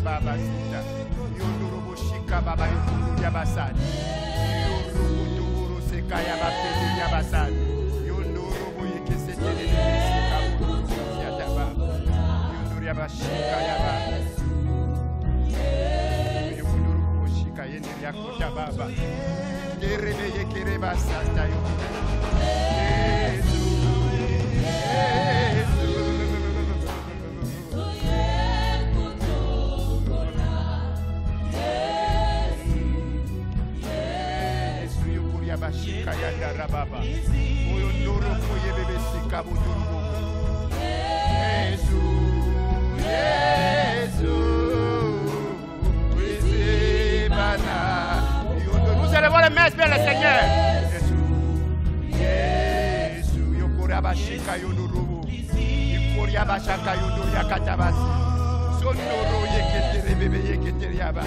baba sita. Yondorobo shika baba yukuru yabasani. Yondorobo tuguru sekaya bapeli yabasani. Yondorobo yekesetele shika buru yata baba. Yondoro yabashika yaba. Yondorobo shika yene yakuta baba. Yerebe yekereba sata yo. Bashika ya darababa oyo ndoro koye bebe sika buduru Yesu Yesu Bana nous élevons les mains vers le Seigneur Yesu yokora bashika yondoro ikoria bashaka yondoro yakatabasi sondoro yeketere bebe yeketere yaba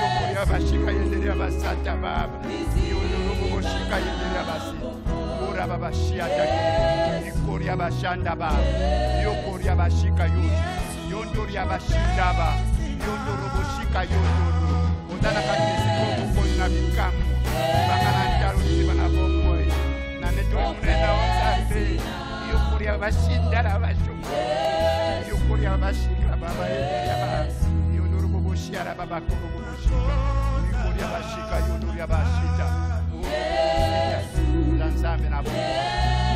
yokoria bashika yendere yabasata baba Shika yendera basi, ora baba shiata ki, ikoria bashanda ba, yokoria bashika yondo, yondoria bashinda ba, yondoro boshika yondo, ondana kanisi komo kona bikamu, bangana njalo sibana bomoi, na neto mrena onzate, yokoria bashinda la basho, yokoria bashika baba yendera ba, yondoro boboshiara baba koro boboshika, ikoria bashika yondoria bashita. Nzambe na Mungu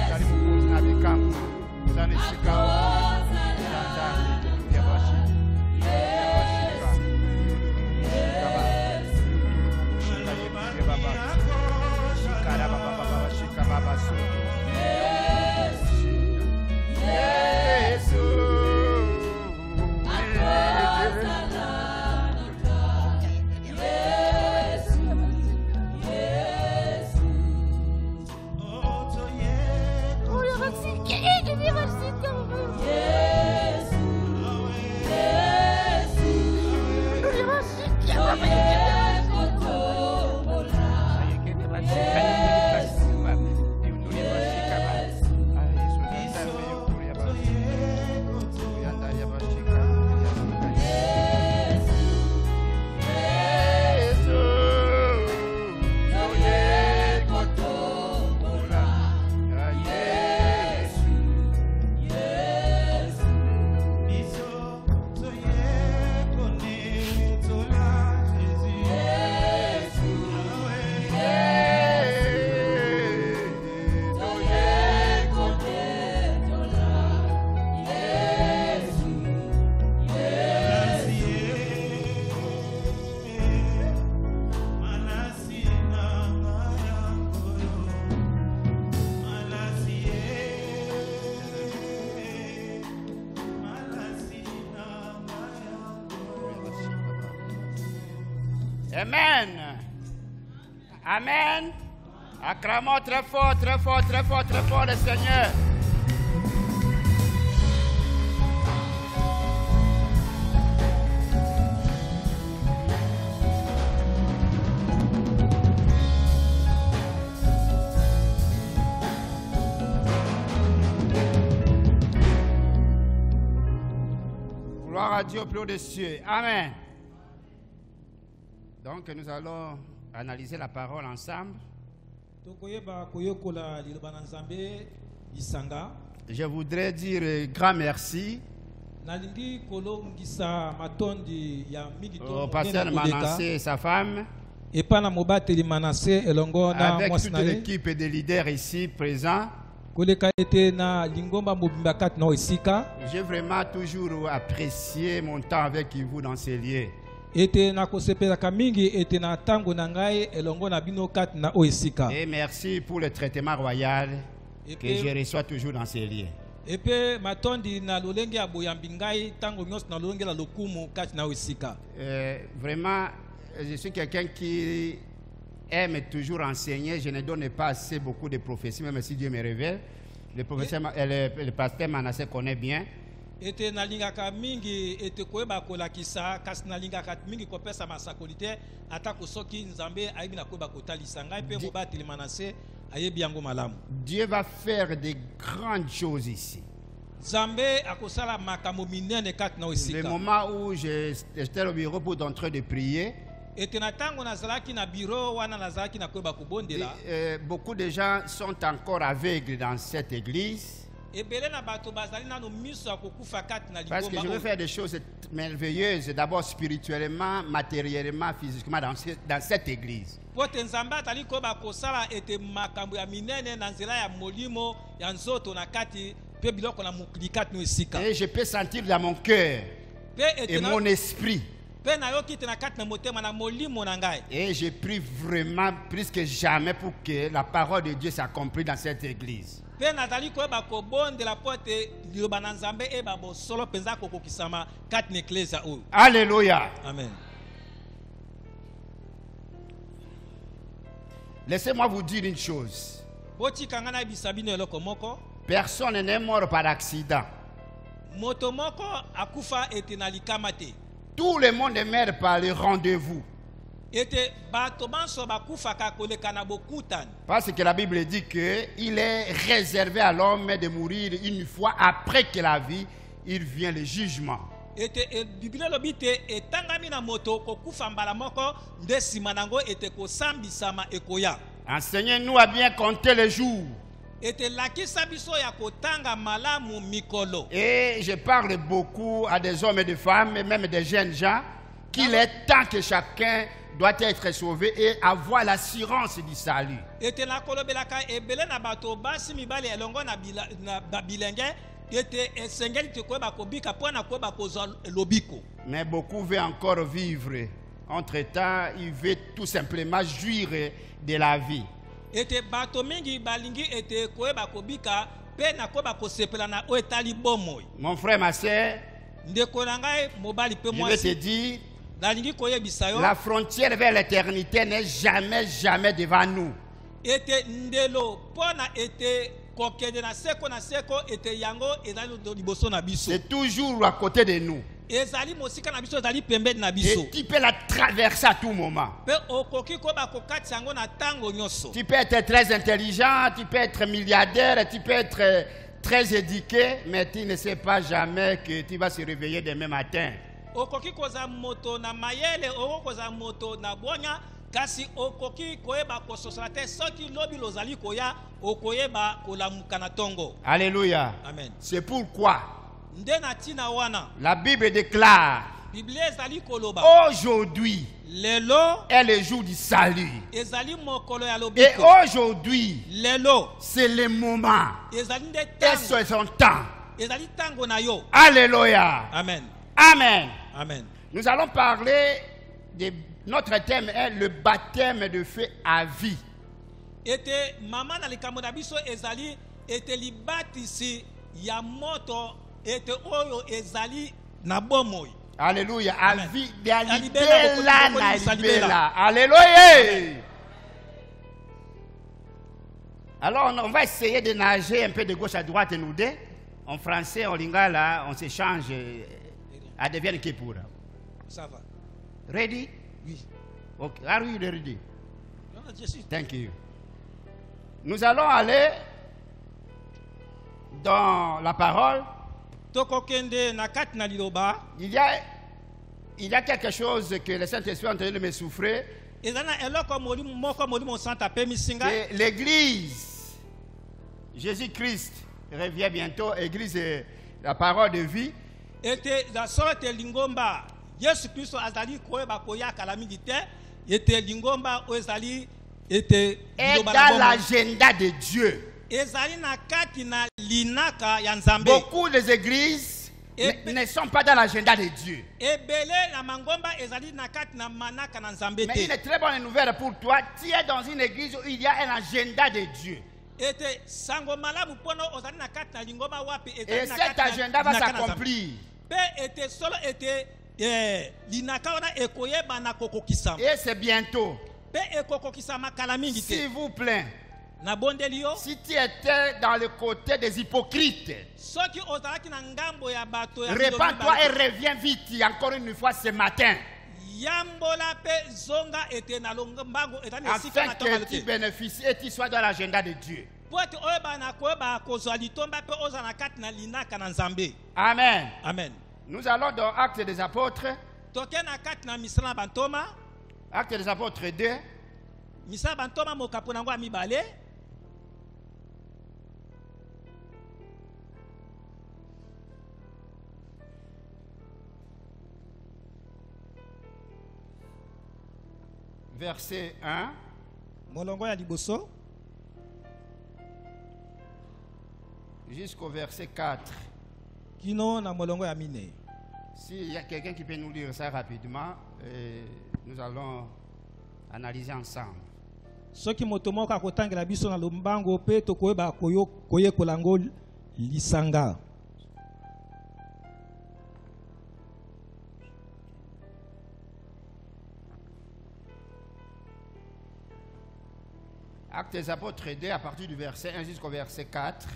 karibu kuna vikamu ndani shikao nzambe ya bashi shikara baba baba shika baba soto Yesu Amen. Amen. Acclamons très fort, très fort, très fort, très fort le Seigneur. Gloire à Dieu au plus haut des cieux. Amen. Donc nous allons analyser la parole ensemble. Je voudrais dire grand merci au pasteur Manassé et sa femme, avec toute l'équipe de leaders ici présents. J'ai vraiment toujours apprécié mon temps avec vous dans ces lieux. Et merci pour le traitement royal que je reçois toujours dans ces lieux. Vraiment, je suis quelqu'un qui aime toujours enseigner. Je ne donne pas assez beaucoup de prophéties, même si Dieu me révèle. Le pasteur Manassé connaît bien. Dieu va faire de grandes choses ici. Le moment où j'étais au bureau pour entrer de prier, beaucoup de gens sont encore aveugles dans cette église. Parce que je veux faire des choses merveilleuses, d'abord spirituellement, matériellement, physiquement dans cette église. Et je peux sentir dans mon cœur et mon esprit. Et je prie vraiment plus que jamais pour que la parole de Dieu s'accomplisse dans cette église. Alléluia. Amen. Laissez-moi vous dire une chose. Personne n'est mort par accident. Tout le monde est mort par le rendez-vous. Parce que la Bible dit qu'il est réservé à l'homme de mourir une fois après que la vie, il vient le jugement. Enseignez-nous à bien compter les jours. Et je parle beaucoup à des hommes et des femmes, et même des jeunes gens, qu'il est temps que chacun doit être sauvé et avoir l'assurance du salut. Mais beaucoup veulent encore vivre. Entre-temps, ils veulent tout simplement jouir de la vie. Mon frère, ma soeur, je vais te dire, la frontière vers l'éternité n'est jamais, jamais devant nous. C'est toujours à côté de nous. Et tu peux la traverser à tout moment. Tu peux être très intelligent, tu peux être milliardaire, tu peux être très éduqué, mais tu ne sais pas jamais que tu vas se réveiller demain matin. Alléluia. Amen. C'est pourquoi la Bible déclare aujourd'hui est le jour du salut. Et aujourd'hui, c'est le moment. Et c'est son temps. Alléluia. Amen. Amen. Amen. Nous allons parler de notre thème est le baptême de feu à vie. Alléluia. Alléluia. Alors on va essayer de nager un peu de gauche à droite nous deux. En français, en lingala, on s'échange. À devenir qui pour. Ça va. Ready? Oui. Okay. Are you ready? Je suis. Thank you. Nous allons aller dans la parole. Il y a quelque chose que le Saint-Esprit est en train de me souffler. Que l'Église, Jésus-Christ revient bientôt. L'Église est la parole de vie. Et dans l'agenda de Dieu. Beaucoup des églises ne sont pas dans l'agenda de Dieu. Mais une très bonne nouvelle pour toi, tu es dans une église où il y a un agenda de Dieu. Et cet agenda va s'accomplir. Et c'est bientôt. S'il vous plaît, si tu étais dans le côté des hypocrites, répands-toi et reviens vite encore une fois ce matin. yambola pe zonga ete na lombango etani esika afin que tu bénéficies et tu sois dans l'agenda de Dieu. pote oyo bana koyeba kozwa litomba pe oza na kati na linaka na Nzambe. Amen. Amen. Nous allons dans Actes des Apôtres. Toke na kati na misala bantoma. Actes des Apôtres 2. Misala bantoma mokapo nango ya mibale. Verset 1. Molongo ya liboso. Jusqu'au verset 4. Kino na molongo ya mine. S'il y a quelqu'un qui peut nous lire ça rapidement, nous allons analyser ensemble. Soki moto moko akotangela biso na lombango pe tokoyeba koyekola ngo lisanga. Actes des Apôtres 2 à partir du verset 1 jusqu'au verset 4.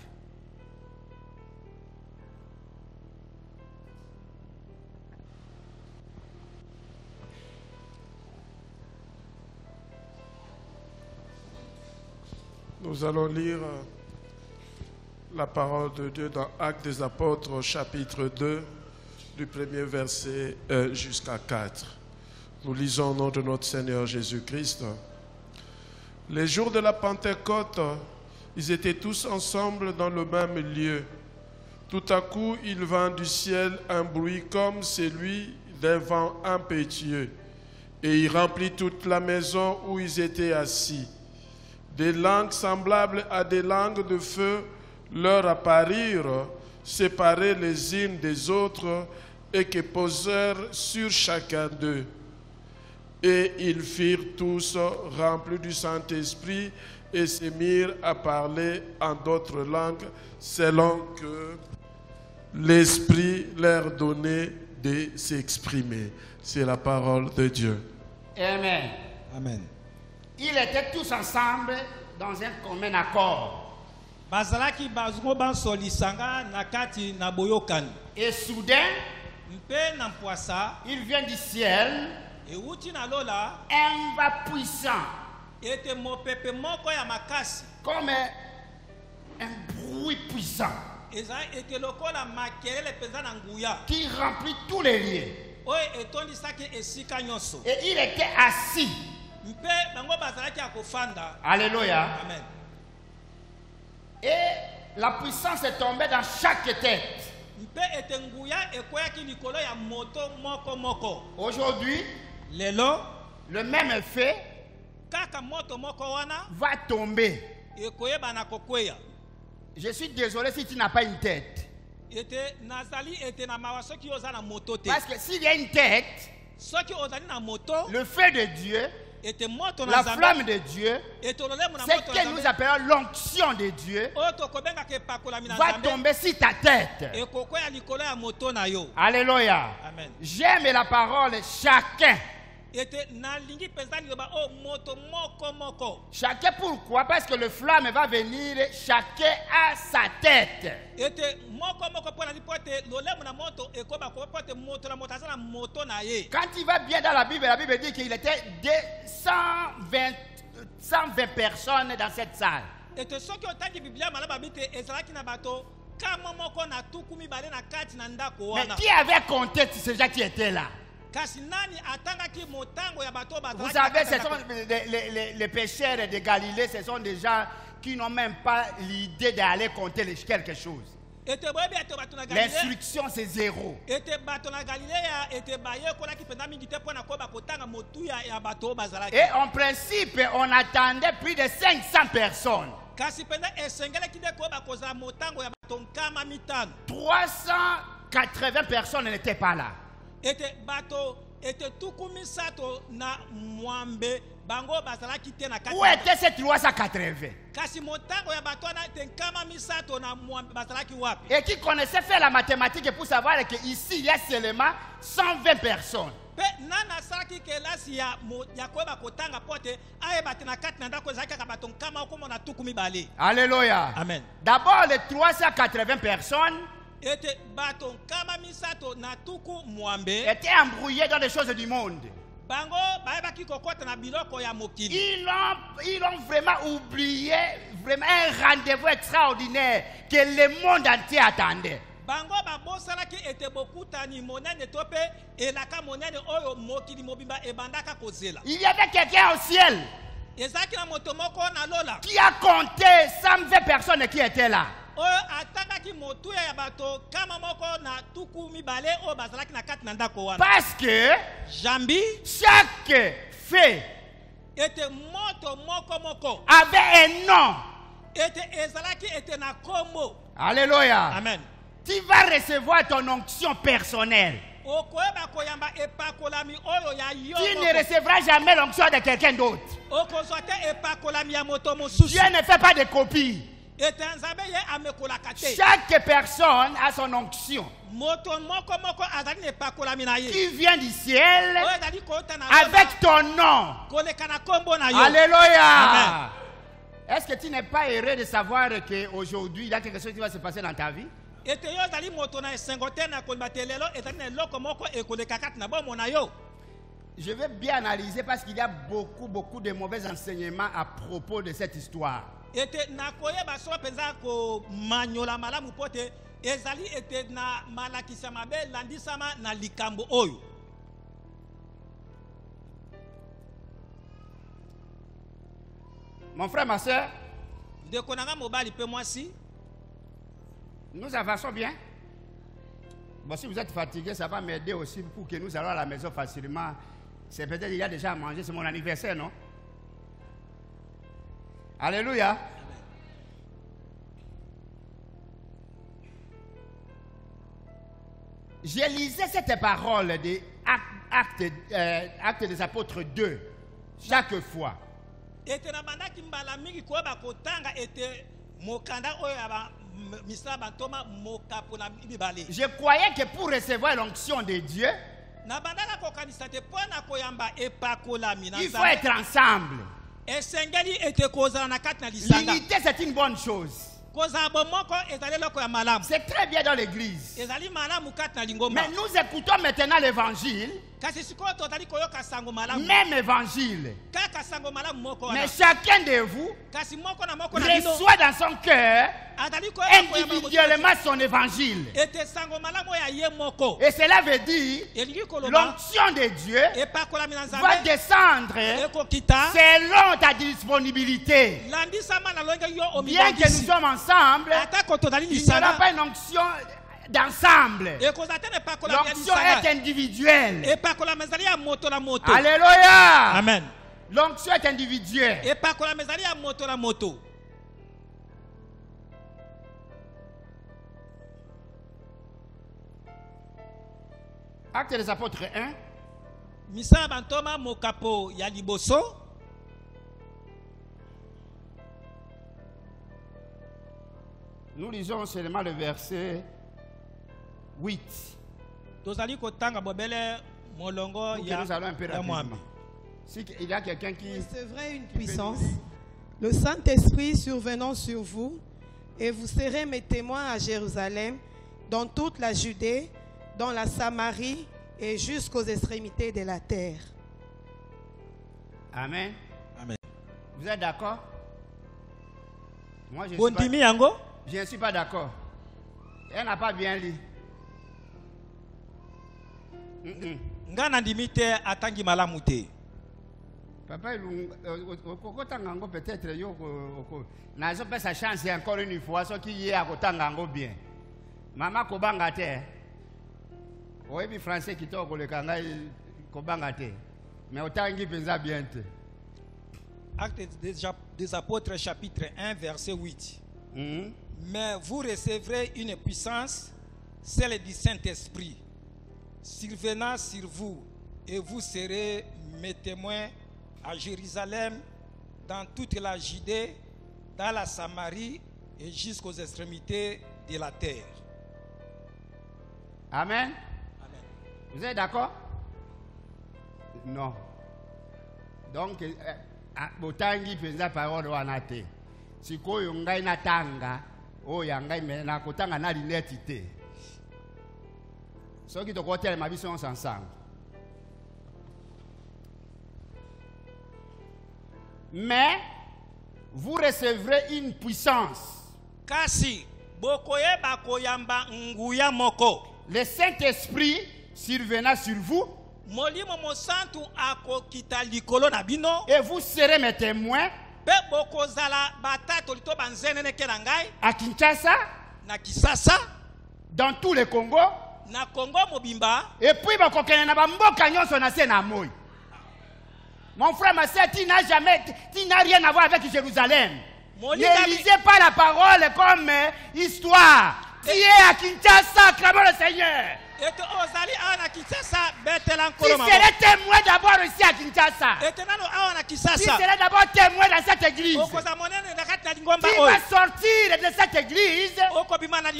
Nous allons lire la parole de Dieu dans Actes des Apôtres, chapitre 2, du premier verset jusqu'à 4. Nous lisons au nom de notre Seigneur Jésus-Christ. Les jours de la Pentecôte, ils étaient tous ensemble dans le même lieu. Tout à coup, il vint du ciel un bruit comme celui d'un vent impétueux, et il remplit toute la maison où ils étaient assis. Des langues semblables à des langues de feu leur apparurent, séparées les unes des autres, et qui posèrent sur chacun d'eux. Et ils furent tous remplis du Saint-Esprit et se mirent à parler en d'autres langues selon que l'Esprit leur donnait de s'exprimer. C'est la parole de Dieu. Amen. Amen. Ils étaient tous ensemble dans un commun accord. Bazalaki bazungo banso lisanga na kati na boyokani. Et soudain, Mpe na mpwasa il vient du ciel euti na lola un vent puissant, ete mopepe moko ya makasi. comme un bruit puissant Eza ete lokola makelele penza na nguya. qui remplit tous les lieux. Oyo etondisaki esika nyonso. Et il était assis. Mpe bango bazalaki ya kofanda. Alléluia. Amen. Et la puissance est tombée dans chaque tête. Mpe ete nguya ekweyaki likolo ya moto moko moko. Aujourd'hui, Lelo le même effet kaka moto moko wana va tomber. ekoyeba na kokweya. Je suis désolé si tu n'as pas une tête. Ete nazali ete na mawa soki oza na moto te. Parce que s'il y a une tête, Soki ozali na moto le feu de Dieu, ete moto na la Nzambe flamme de Dieu, etololemu na c'est moto que na nous Nzambe appelons l'onction de Dieu, oyo tokobengaka epakolami na va Nzambe tomber sur ta tête. ekokweya likolo ya moto na yo. Alléluia. Amen. J'aime la parole chacun. Ete nalingi penza liloba o moto moko moko. Chacun pourquoi? Parce que le flamme va venir, chacun a sa tête. Ete moko moko pona lipote lolemu na moto ekoba ko pote moto na moto aza na moto na ye. Quand il va bien dans la Bible dit qu'il était 120 personnes dans cette salle. Ete soki otangi Biblia malaba bite ezalaki na bato kama moko na tuku mibale na kati na ndako Mais wana. qui avait compté ces gens qui étaient là? Kasi nani atangaki motango ya bato bazalaki. Vous savez, na ce kati sont na ndako. les pécheurs de Galilée, ce sont des gens qui n'ont même pas l'idée d'aller compter quelque chose. Ete boyebi ete bato na Galilée. L'instruction, c'est 0. Ete bato na Galilea ete baye kolaki penda mingi te pona koba kotanga motuya ya bato bazalaki. Et en principe, on attendait plus de 500 personnes. Kasi penda esengele kide koba koza motango ya bato nkama mitano. 380 personnes n'étaient pas là. Ete bato ete tuku misato na mwambe bango bazalaki te na kati. Où étaient ces 380? Kasi motango ya bato na te nkama misato na mwambe bazalaki wapi? Et qui connaissait faire la mathématique pour savoir qu'ici, il y a seulement 120 personnes. Pe nana salaki kelasi ya koyeba kotanga pote ayeba te na kati na ndako ezalaki kaka bato nkama okoma na tuku mibale. Alléluia. Amen. D'abord, les 380 personnes Ete bato nkama misato na tuku mwambe étaient embrouillés dans les choses du monde. bango bayebaki kokota na biloko ya mokili. Ils ont vraiment oublié vraiment un rendez-vous extraordinaire que le monde entier attendait. Bango babosalaki ete bokutani monene to pe elaka monene oyo mokili mobimba ebandaka kozela. Il y avait quelqu'un au ciel Ezaki na moto moko na lola qui a compté 120 personnes qui étaient là. oyo atangaki motuya ya bato kama moko na tuku mibale oyo bazalaki na kati na ndako wana. Parce que Jambi chaque fait ete moto moko avait un nom. ete ezalaki ete na kombo. Alléluia. Amen. Tu vas recevoir ton onction personnelle. Okoyeba koyamba epakolami oyo ya yo Tu ne moko. recevras jamais l'onction de quelqu'un d'autre. Okozwa te epakolami ya moto mosusu. Dieu ne fait pas de copie. Ete nzambe ye amekolaka te. Chaque personne a son onction Moto moko azali na epakolami na ye. qui vient du ciel Oyo ezali kota na avec ton nom. koleka na kombo na yo. Alléluia. Amen. Est-ce que tu n'es pas heureux de savoir qu'aujourd'hui, il y a quelque chose qui va se passer dans ta vie? Ete yo ezali moto na esengo te na koloba te lelo ezali na eloko moko ekoleka kati na bomo na yo. Je vais bien analyser parce qu'il y a beaucoup de mauvais enseignements à propos de cette histoire. Ete nakoyeba so penza ko manyola malamu pote ezali ete na malakisa mabe landisama na likambo oyo. Mon frère, ma soeur, Ndeko nanga mobali pe mwasi. nous avançons bien. Bon, si vous êtes fatigué, ça va m'aider aussi pour que nous allons à la maison facilement. C'est peut-être qu'il y a déjà à manger, c'est mon anniversaire, non? Alléluia. J'ai lisé cette parole de Actes des Apôtres 2 chaque fois. Ete na bandaki mbala mingi koyeba kotanga ete mokanda oyo ya misala bantoma mokapola mibale. Je croyais que pour recevoir l'onction de Dieu, Na bandaka kokanisa te mpo na koyamba epakolami na il faut Nzambe. être ensemble. Esengeli ete kozala na kati na lisanga. L'unité, c'est une bonne chose. Kozala bomoko ezali eloko ya malamu. C'est très bien dans l'église. Ezali malamu kati na lingomba. Mais nous écoutons maintenant l'évangile, Kasi sikoyo tozali koyoka sango malamu. même évangile. Kaka sango malamu moko wana. Mais chacun de vous Kasi moko na moko na bino reçoit dans son cœur azali koyoka koyamba individuellement son évangile. ete sango malamu ya ye moko. Et cela veut dire Elingi koloba l'onction de Dieu epakolami na va Nzambe descendre ekokita selon ta disponibilité. landisama na longe yo Bien que nous omibongisi. sommes ensemble, Atako tozali il n'y aura lisanga pas une onction d'ensemble. ekozala te na epakolami ya L'onction est lisanga. individuelle. Epakolami ezali ya moto na moto. Alléluia. Amen. L'onction est individuelle. Epakolami ezali ya moto na moto. Actes des Apôtres 1, Misala bantoma mokapo ya liboso. nous lisons seulement le verset 8. Tozali kotanga bobele molongo Pour que ya nous allons un peu ya mwambe. rapidement. Si il y a quelqu'un qui... Recevrez une puissance, le Saint-Esprit survenant sur vous, et vous serez mes témoins à Jérusalem, dans toute la Judée, dans la Samarie et jusqu'aux extrémités de la terre. Amen. Amen. Vous êtes d'accord? Moi, je Bondimi yango ne suis pas d'accord. Elle n'a pas bien lu. nga na ndimi te atangi malamu te. Papa, peut-être nazo pas sa chance encore une fois, ce qui y est à Kotangango bien. Maman Kobangate. Oui, puis français qui t'ont le Kangai Kobangate. Mais autant qu'il pensa bien. Actes des Apôtres chapitre 1 verset 8. Mais vous recevrez une puissance, celle du Saint-Esprit, survenant sur vous, et vous serez mes témoins à Jérusalem, dans toute la Judée, dans la Samarie et jusqu'aux extrémités de la terre. Amen. Amen. Vous êtes d'accord? Non. Donc, botangi penza parole wana te. Sikoyo ngai natanga, oyo ngai me na kotanga na lineti te. Soki to kotel mabiso ensemble. Mais vous recevrez une puissance. Kasi bokoyeba koyamba nguya moko. Le Saint-Esprit survenant sur vous. Molimo mosantu akokita likolo na bino. Et vous serez mes témoins. Pe bokozala batato lito banzenene ke na ngai. À Kinshasa. Na Kisasa. Dans tout le Congo. Na Congo mobimba. Et puis bakokene na bamboka nyonso na se na moi. Mon frère, ma soeur, tu n'as rien à voir avec Jérusalem. Ne lisez pas la parole comme histoire. Tu es à Kinshasa, acclamons le Seigneur. Tu serais témoin d'abord ici à Kinshasa. Tu serais d'abord témoin dans cette église. Tu vas sortir de cette église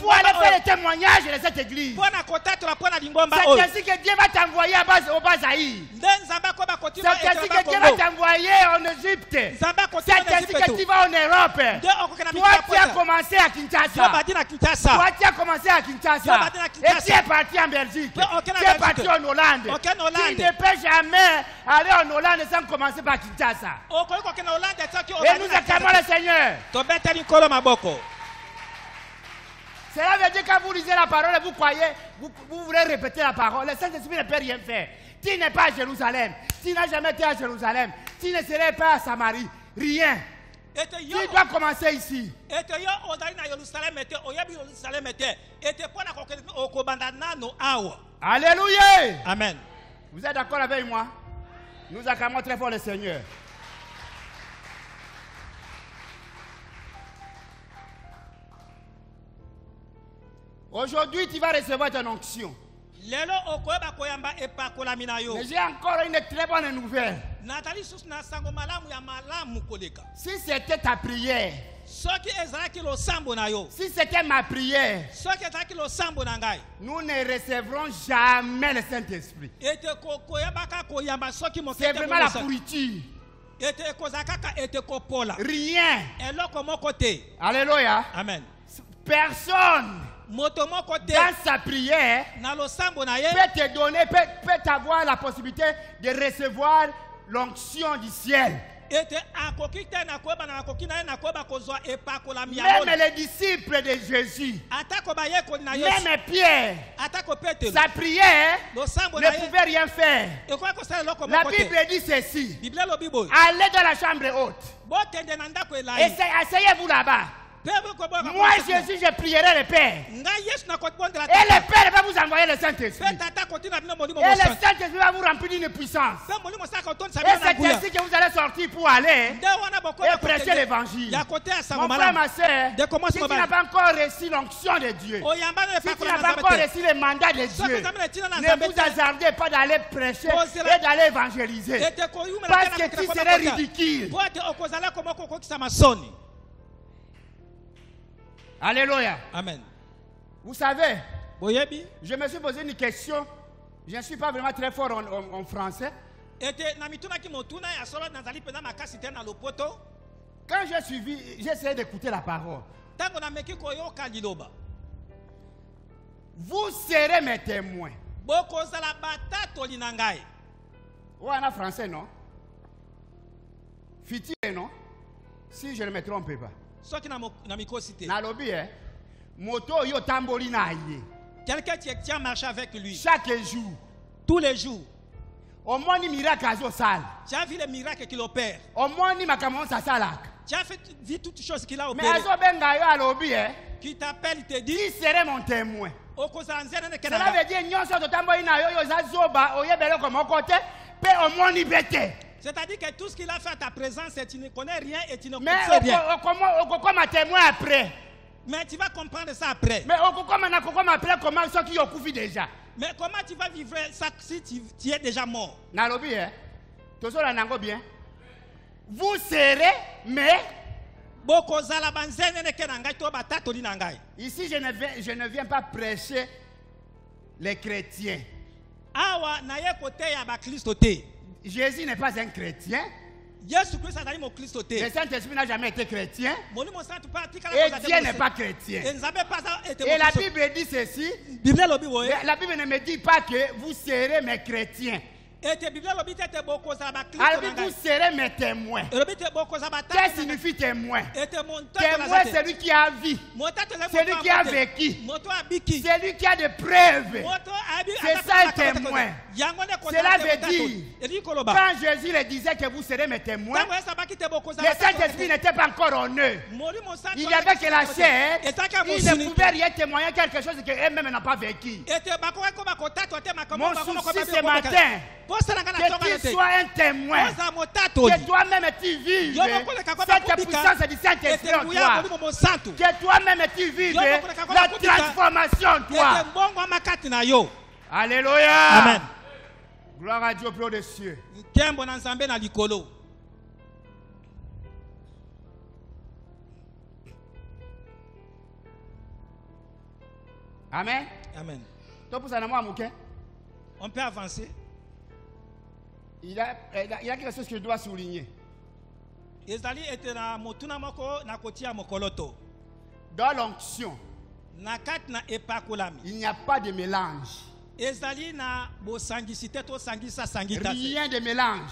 pour aller faire le témoignage de cette église. C'est ainsi que Dieu va t'envoyer au Bazaï. C'est ainsi que Dieu va t'envoyer en Égypte. C'est ainsi que tu vas en Europe. Toi, tu as commencé à Kinshasa. Toi, tu as commencé à Kinshasa. Et tu es parti en Belgique. Tu es parti en Hollande. Tu ne peux jamais aller en Hollande sans commencer par Kinshasa. Et nous acclamons le Seigneur. Cela veut dire que quand vous lisez la parole, vous croyez, vous voulez répéter la parole. Le Saint-Esprit ne peut rien faire. Tu n'es pas à Jérusalem. Tu n'as jamais été à Jérusalem. Tu ne serais pas à Samarie. Rien. Tu dois commencer ici. Alléluia. Amen. Vous êtes d'accord avec moi? Nous acclamons très fort le Seigneur. Aujourd'hui, tu vas recevoir ton onction. Mais j'ai encore une très bonne nouvelle. Si c'était ta prière, si c'était ma prière, nous ne recevrons jamais le Saint-Esprit. C'est vraiment la pourriture. Rien. Alléluia. Amen. Personne dans sa prière peut te donner, peut avoir la possibilité de recevoir l'onction du ciel. Même les disciples de Jésus, même Pierre, sa prière ne pouvait rien faire. La Bible dit ceci: allez dans la chambre haute, asseyez-vous là-bas. Moi, Jésus, je prierai le Père. Et le Père va vous envoyer le Saint-Esprit. Et le Saint-Esprit va vous remplir d'une puissance. Et c'est ainsi que vous allez sortir pour aller et prêcher l'évangile. Mon frère, ma soeur, si tu n'as pas encore reçu l'onction de Dieu, si tu n'as pas encore reçu le mandat de Dieu, ne vous hasardez pas d'aller prêcher et d'aller évangéliser. Parce que tu serais ridicule. Alléluia. Amen. Vous savez, je me suis posé une question. Je ne suis pas vraiment très fort en français. Quand j'ai suivi, j'ai essayé d'écouter la parole. Vous serez mes témoins. Ouais, en français, non? Fiti, non? Si je ne me trompe pas. Nalobi, moto yo tamboli na ye. Quelqu'un qui a marché avec lui. Chaque jour. Tous les jours. Au moins ni miracle azo sal. Tu as vu les miracles qu'il opère. Au moins ni makamon sa salak. Tu as vu toutes les choses qu'il a opérées. Mais azo benga yo alobi qui t'appelle, il te dit. Qui serait mon témoin? Cela veut dire nyonso to tamboli na yo yo zazoba oyebele comme côté pe au moins ni bete. C'est-à-dire que tout ce qu'il a fait à ta présence, tu ne connais rien et tu ne connais rien. Mais comment témoin après? Mais tu vas comprendre ça après. Mais comment après comment ceux qui ont couvé déjà? Mais comment tu vas vivre ça si tu es déjà mort? Nalobi bien. Vous serez mais ici je ne viens pas prêcher les chrétiens. Jésus n'est pas un chrétien. Le Saint-Esprit n'a jamais été chrétien. Et Dieu n'est pas chrétien. Et la Bible dit ceci. La Bible ne me dit pas que vous serez mes chrétiens. Alors vous serez mes témoins. Qu'est-ce qui signifie témoin? Témoin, c'est celui qui a vu, celui qui a vécu, celui qui a des preuves. C'est ça un témoin. Cela veut dire, quand Jésus le disait que vous serez mes témoins, le Saint-Esprit n'était pas encore en eux. Il n'y avait que la chair. Ils ne pouvaient rien témoigner quelque chose qu'eux-mêmes n'ont pas vécu. Mon souci ce matin, que tu sois un témoin, que toi-même tu vives cette puissance du Saint-Esprit en toi, que toi-même tu vives la transformation en toi. Alléluia. Amen. Gloire à Dieu plus des cieux. Amen. Amen. On peut avancer. Il y a quelque chose que je dois souligner. Dans l'onction, il n'y a pas de mélange. Rien de mélange.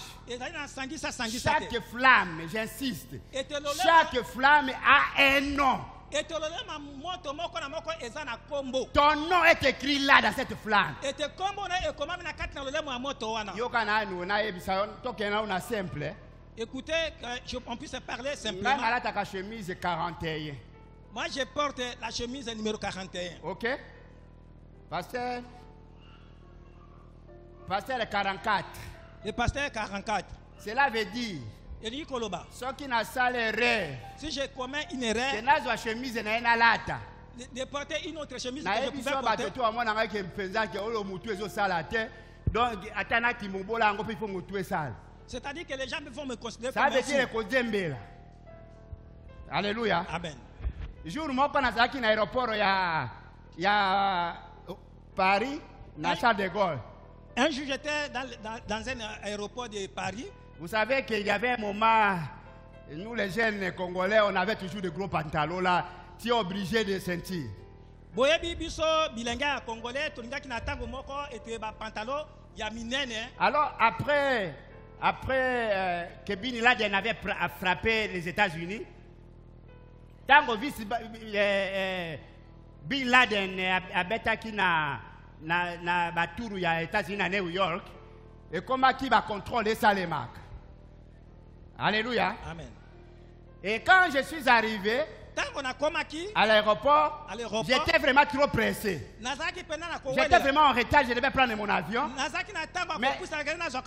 Chaque flamme, j'insiste, chaque flamme a un nom. Ton nom est écrit là dans cette flamme. Écoutez, on puisse parler simplement. Moi, je porte la chemise numéro 41. Ok. Pasteur 44. Le pasteur 44. Cela veut dire, ceux qui n'ont pas l'erreur, si je commets une erreur, de porter une autre chemise que je pouvais porter. C'est-à-dire que les gens vont me considérer comme un fou. Alléluia. Amen. Jour moi pendant ça qui l'aéroport il y a Paris, na Charles de Gaulle. Un jour j'étais dans un aéroport de Paris. Vous savez qu'il y avait un moment, nous les jeunes Congolais, on avait toujours de gros pantalons là, tu es obligé de sentir. Alors après que Bin Laden avait frappé les États-Unis, tant que Bin Laden a bêtaki na baturu ya États-Unis à New York, et comment qui va contrôler ça les marques. Alléluia. Amen. Et quand je suis arrivé à l'aéroport, j'étais vraiment trop pressé. J'étais vraiment en retard, je devais prendre mon avion. Mais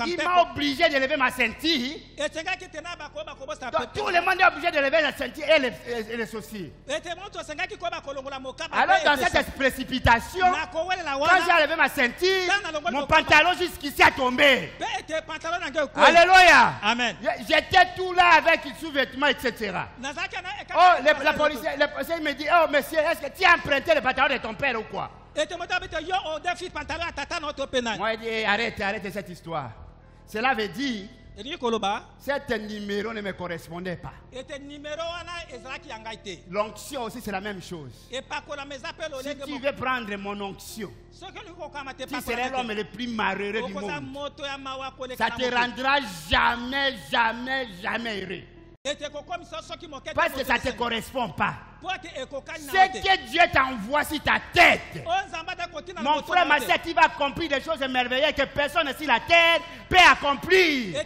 il m'a obligé de lever ma ceinture. Donc, tout le monde est obligé de lever la ceinture et les sourcils. Alors dans cette précipitation, quand j'ai levé ma ceinture, mon pantalon jusqu'ici a tombé. Alléluia. Amen. J'étais tout là avec sous-vêtements, etc. Oh, le policier me dit, oh monsieur, est-ce que tu as emprunté le pantalon de ton père ou quoi? Moi, je dis, arrête cette histoire. Cela veut dire, cet numéro ne me correspondait pas. L'onction aussi, c'est la même chose. Si tu veux prendre mon onction, tu serais l'homme le plus malheureux du monde. Ça ne te rendra jamais heureux. Parce que ça ne te correspond pas. Ce que Dieu t'envoie sur ta tête, mon frère, ma soeur, tu vas accomplir des choses merveilleuses que personne sur la terre peut accomplir.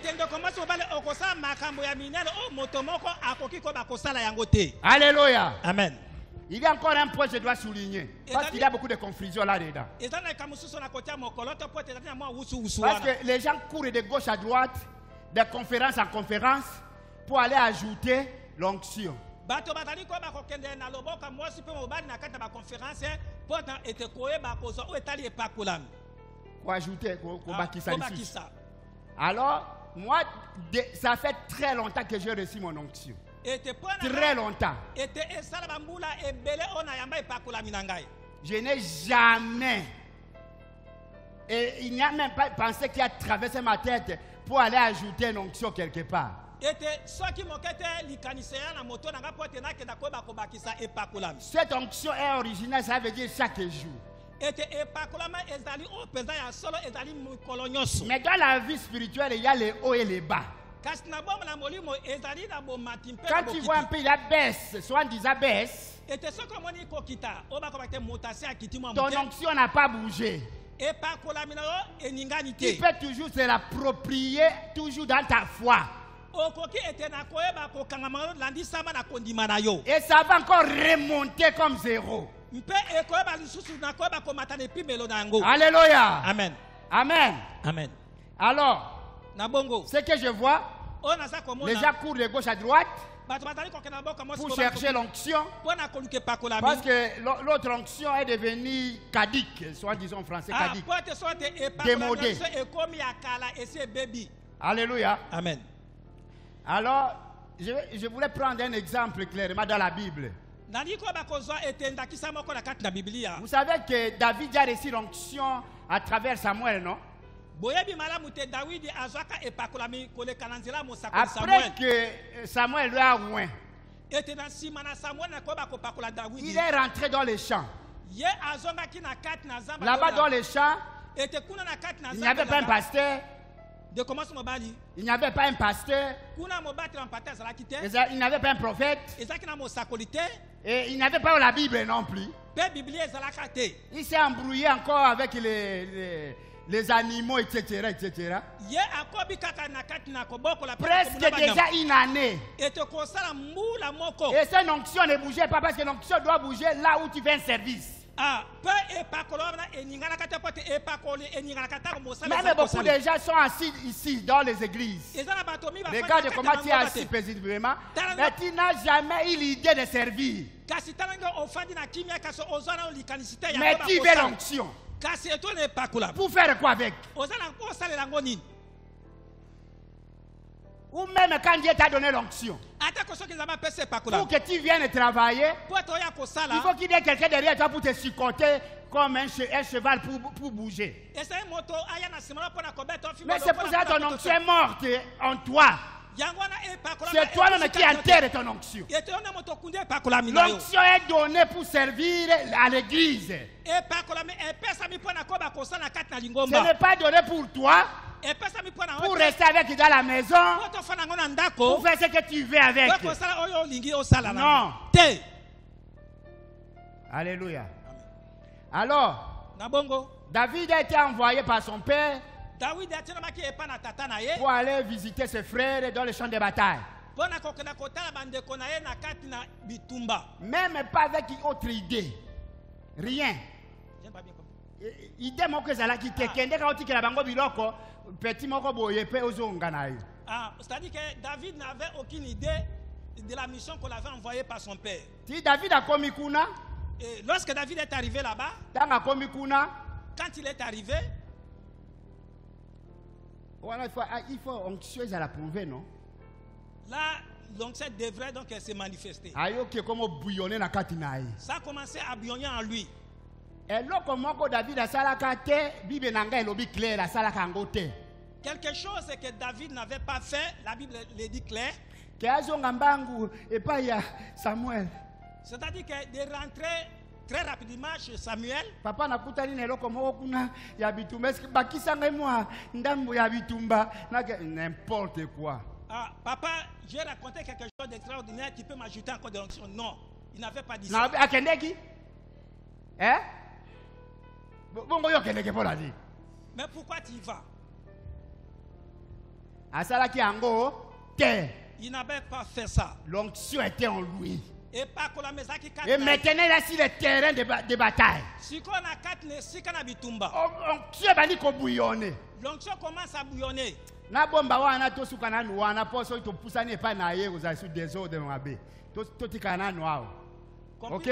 Alléluia. Amen. Il y a encore un point que je dois souligner. Parce qu'il y a beaucoup de confusion là-dedans. Parce que les gens courent de gauche à droite, de conférence en conférence, pour aller ajouter l'onction. Pour ajouter, alors, moi, ça fait très longtemps que j'ai reçu mon onction. Très longtemps. Je n'ai jamais, et il n'y a même pas pensé qu'il a traversé ma tête pour aller ajouter une onction quelque part. Cette onction est originale, ça veut dire chaque jour. Mais dans la vie spirituelle, il y a les hauts et les bas. Quand tu vois un peu la baisse, soit disant baisse, ton onction n'a pas bougé. Tu peux toujours se l'approprier, toujours dans ta foi. Et ça va encore remonter comme zéro. Alléluia. Amen. Amen. Amen. Alors, ce que je vois, les gens courent de gauche à droite pour chercher l'onction. Parce que l'autre onction est devenue caduque, soit disons en français caduque. Démodé. Alléluia. Amen. Alors, je voulais prendre un exemple clairement dans la Bible. Vous savez que David a reçu l'onction à travers Samuel, non? Après que Samuel lui a oint, il est rentré dans les champs. Là-bas dans les champs, il n'y avait pas un pasteur. Il n'y avait pas un pasteur. Il n'y avait pas un prophète. Et il n'y avait pas la Bible non plus. Il s'est embrouillé encore avec les animaux, etc. etc. Presque déjà une année. Et cette onction ne bougeait pas parce que l'onction doit bouger là où tu fais un service. Même beaucoup de gens sont assis ici dans les églises. Regarde comment tu es assis paisiblement. Mais tu n'as jamais eu l'idée de servir. Mais tu veux l'onction. Pour faire quoi avec? Ou même quand Dieu t'a donné l'onction, pour que tu viennes travailler, il faut qu'il y ait quelqu'un derrière toi pour te supporter comme un cheval pour bouger. Mais c'est pour ça que ton onction est morte en toi. C'est toi-même qui enterre ton onction. L'onction est donnée pour servir à l'église. Ce n'est pas donné pour toi, pour rester avec dans la maison, pour faire ce que tu veux avec. Non. Alléluia. Alors, David a été envoyé par son père pour aller visiter ses frères dans les champs de bataille. Même pas avec une autre idée. Rien. Idée moko ezala ki tekende ka otikela bango biloko petit moko boye pe ozonga nayo. C'est-à-dire que David n'avait aucune idée de la mission qu'on avait envoyée par son père. Si David a komi kuna, et lorsque David est arrivé là-bas, quand il est arrivé, voilà, il faut onctueuse à la prouver, non? Là, l'onction devrait donc se manifester. Ça a commencé à bouillonner en lui. Quelque chose que David n'avait pas fait, la Bible le dit clair. C'est-à-dire que de rentrer très rapidement chez Samuel. Papa n'importe quoi. Papa, j'ai raconté quelque chose d'extraordinaire qui peut m'ajouter encore de l'onction. Non, il n'avait pas dit ça. Hein? Mais pourquoi tu y vas? Il n'avait pas fait ça. L'onction était en lui. Et maintenant, il a sur le terrain de bataille. L'onction commence à bouillonner. Ok?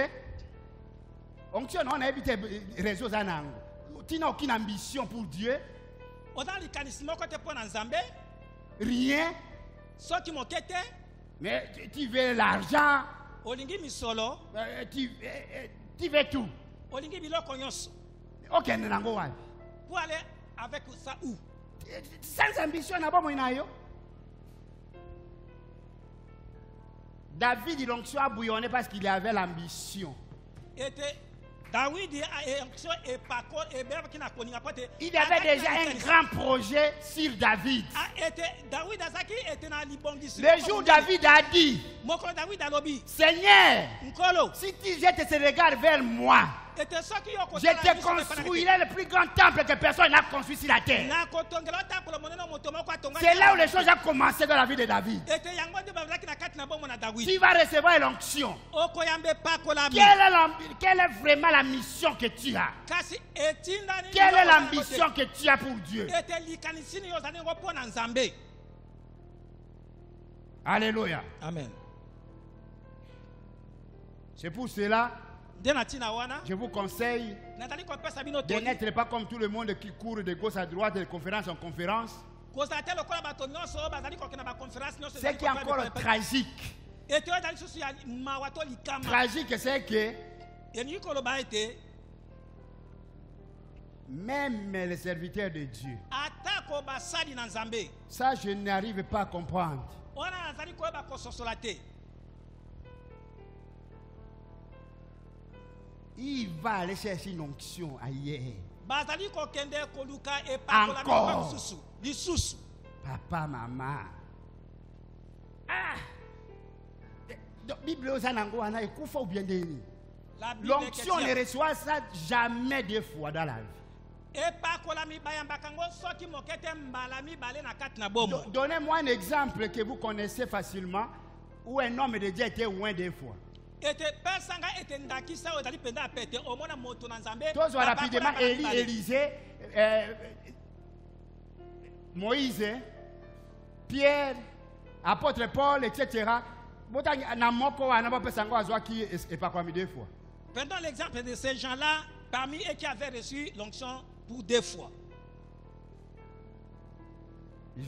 Onction, on a évité les réseaux. Tu n'as aucune ambition pour Dieu. Rien. Mais tu veux l'argent. Tu veux tout. Ok, pour aller avec ça où? Sans ambition, David, l'onction a bouillonné parce qu'il avait l'ambition. Il y avait déjà un grand projet sur David. Le jour où David a dit, Seigneur, si tu jettes ce regard vers moi, je te construirai le plus grand temple que personne n'a construit sur la terre. C'est là où les choses ont commencé dans la vie de David. Tu vas recevoir l'onction. Quelle est vraiment la mission que tu as? Quelle est l'ambition que tu as pour Dieu? Alléluia. Amen. C'est pour cela je vous conseille de n'être pas comme tout le monde qui court de gauche à droite, de conférence en conférence. Ce qui est encore tragique. Tragique, c'est que même les serviteurs de Dieu, ça je n'arrive pas à comprendre. Il va aller chercher une onction ailleurs. Encore. Papa, maman. Bible l'onction ne reçoit ça jamais deux fois dans la vie. Donnez-moi un exemple que vous connaissez facilement où un homme de Dieu était loin deux fois. Tous rapidement Élisée, Moïse, Pierre, apôtre Paul, etc. Prenons l'exemple de ces gens-là, parmi eux qui avaient reçu l'onction pour deux fois.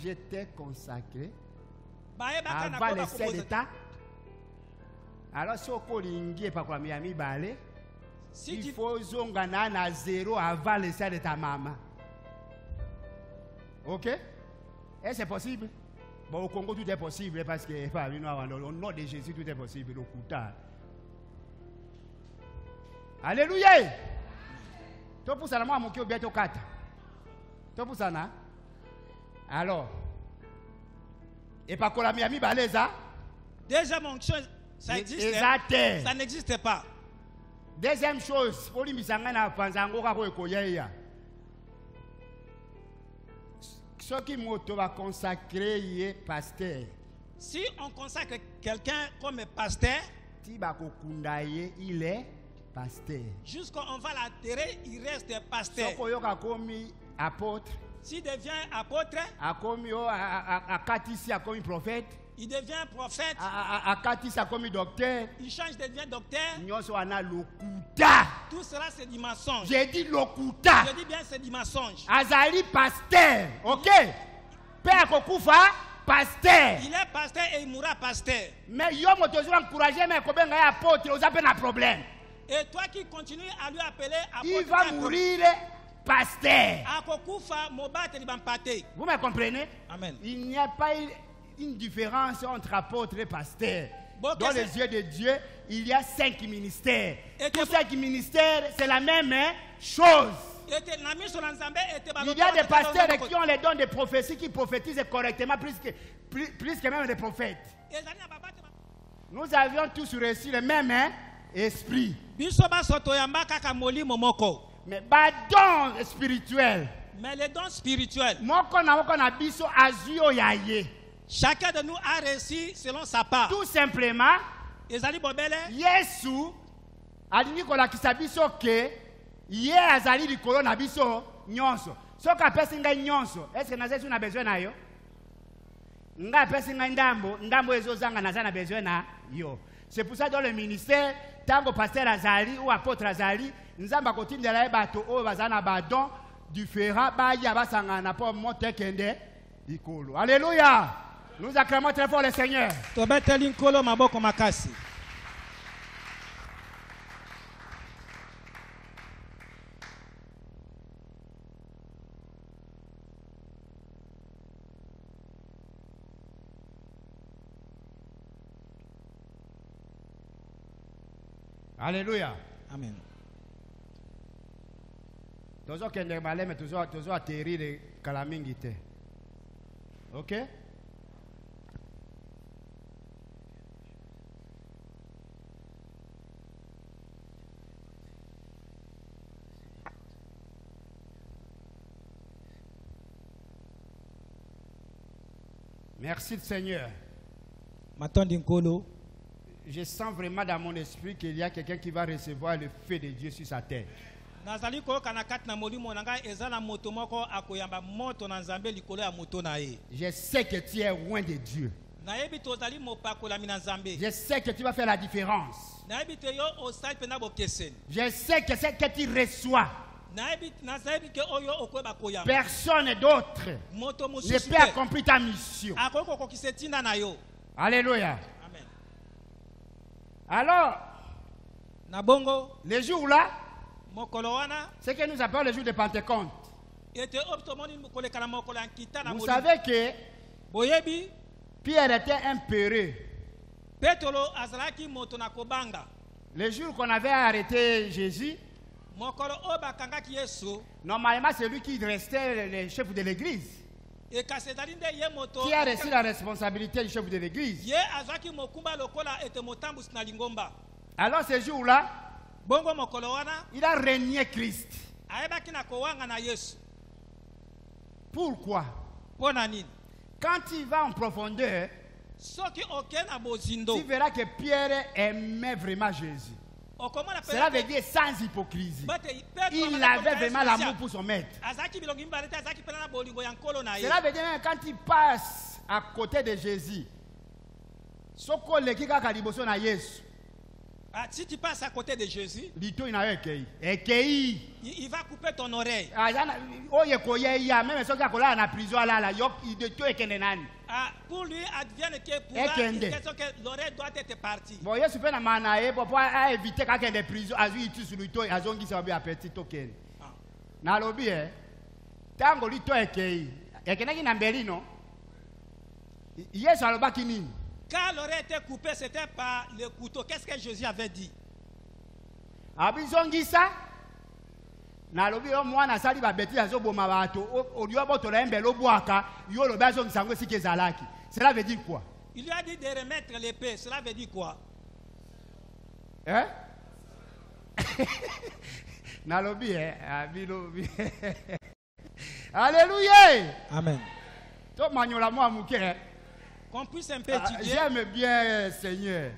J'étais consacré avant les 7 états. Alors, si il faut zongana à 0 avant le sein de ta maman. Ok? Et c'est possible? Bon, au Congo, tout est possible parce que au nom de Jésus, tout est possible. Alléluia! Tu pour ça, moi, mon cœur bientôt 4. Tu pour ça, na? Alors, et pas qu'on a mis baleza? Déjà, mon cœur. Ça existe, ça n'existe pas. Deuxième chose, ce qui va consacrer pasteur. Si on consacre quelqu'un comme pasteur, il est pasteur. Jusqu'à on va l'enterrer, il reste pasteur. Apôtre. S'il devient apôtre, prophète. Il devient prophète. Docteur. Il change, devient docteur. Tout cela c'est du mensonge. J'ai dit lokuta. Je dis bien c'est du mensonge. Azali pasteur. Ok. Père Kokufa, pasteur. Il est pasteur et il mourra pasteur. Mais yo motozo encourager mais ko benga apôtre, vous avez un problème. Et toi qui continues à lui appeler apôtre, il va mourir pasteur. Vous me comprenez? Amen. Il n'y a pas une différence entre apôtre et pasteur. Dans les yeux de Dieu, il y a 5 ministères. Tous 5 ministères, c'est la même chose. Il y a des pasteurs qui ont les dons de prophétie, qui prophétisent correctement plus que même des prophètes. Nous avions tous reçu le même esprit. Mais don spirituel. Mais les dons spirituels. Chacun de nous a reçu selon sa part. Tout simplement, Yesu alini kolakisa biso ke ye azali likolo na biso nyonso. Soka pesi ngai nyonso, est-ce que nazesu na besoin na yo? Nga pesi ngai ndambo ezozanga naza na besoin na yo. C'est pour ça dans le ministère, tango pasteur azali ou apôtre azali, nzamba kotindela bato o bazana badon différent ba ya basangana pour monter kende likolo. Alléluia. Nous acclamons très fort le Seigneur. Alléluia. Amen. Toujours que les malais, mais toujours atterrir les calamingité. Ok? Merci Seigneur. Je sens vraiment dans mon esprit qu'il y a quelqu'un qui va recevoir le feu de Dieu sur sa tête. Je sais que tu es loin de Dieu. Je sais que tu vas faire la différence. Je sais que tu reçois. Personne d'autre ne peut accomplir ta mission. Alléluia. Amen. Alors, le jour là, c'est que nous appelons le jour de Pentecôte. Vous savez que Pierre était un peureux. Le jour qu'on avait arrêté Jésus, normalement c'est lui qui restait le chef de l'église. Qui a reçu la responsabilité du chef de l'église. Alors ce jour-là, il a régné Christ. Pourquoi? Quand il va en profondeur, tu verras que Pierre aimait vraiment Jésus. Cela veut dire sans hypocrisie. Il avait vraiment l'amour pour son maître. Cela veut dire même quand il passe à côté de Jésus, si tu passes à côté de Jésus, il va couper ton oreille. Pour lui, advienne que l'oreille doit être partie. Quand l'oreille était coupée, c'était par le couteau. Qu'est-ce que Jésus avait dit? Cela veut dire quoi? Il lui a dit de remettre l'épée. Cela veut dire quoi? Hein? Alléluia. Amen. Qu'on puisse un peu étudier. J'aime bien Seigneur.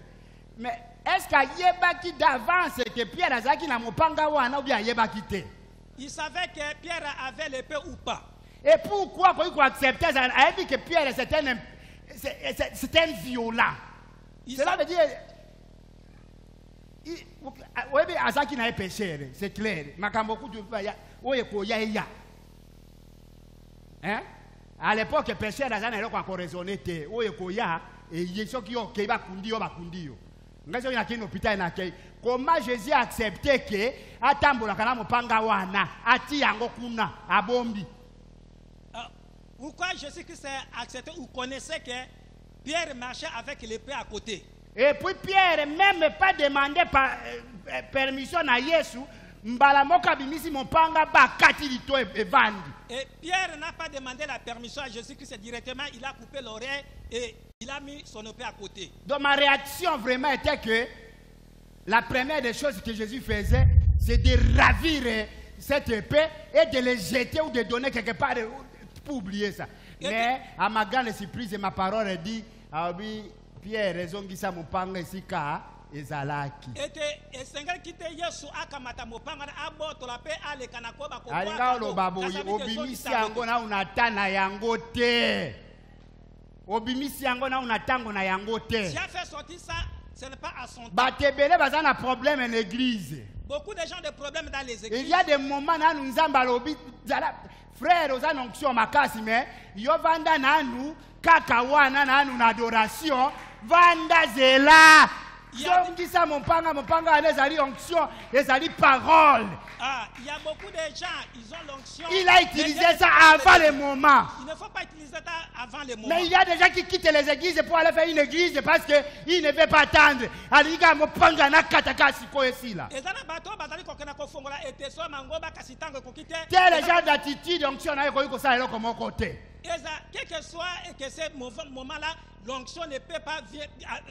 Mais est-ce qu'il y a qui d'avance que Pierre Azaki n'a pas ou bien il savait que Pierre avait l'épée ou pas? Et pourquoi quand il acceptait ça? Il a dit que Pierre c'était un violent. Cela veut dire oui, Azaki n'a pas péché, c'est clair. Hein? À l'époque, le péché n'a pas encore raisonné. Comment Jésus a accepté que pourquoi Jésus-Christ a accepté ou connaissait que Pierre marchait avec l'épée à côté? Et puis Pierre même pas demandé permission à Jésus. Et Pierre n'a pas demandé la permission à Jésus-Christ directement, il a coupé l'oreille et il a mis son épée à côté. Donc ma réaction vraiment était que la première des choses que Jésus faisait, c'est de ravir cette épée et de les jeter ou de donner quelque part pour oublier ça. Mais à ma grande surprise, ma parole dit, Pierre, raison qui ça m'opanga ici car ezalaki. Alinga lobabo obimisi yango na unatana yango te. Obimisi yango na unatango na yango te. Si a fait sortir ça, ce n'est pas à son temps. Batebele bazana problème en église. Beaucoup de gens ont des problèmes dans les églises. Il y a des moments où nous avons frère aux annoncions makasi mais yo vanda nanu kaka wana nanu na adoration vanda zela. zongisa mopanga wana ezali onction, ezali parole. Il y a beaucoup de gens, ils ont l'onction. Il a utilisé ça avant le moment. Il ne faut pas utiliser ça avant le moment. Mais il y a des gens qui quittent les églises pour aller faire une église parce qu'ils ne veulent pas attendre. Quel genre d'attitude onction a eu ça alors comme côté? Quel que soit que ce moment-là, l'onction ne peut pas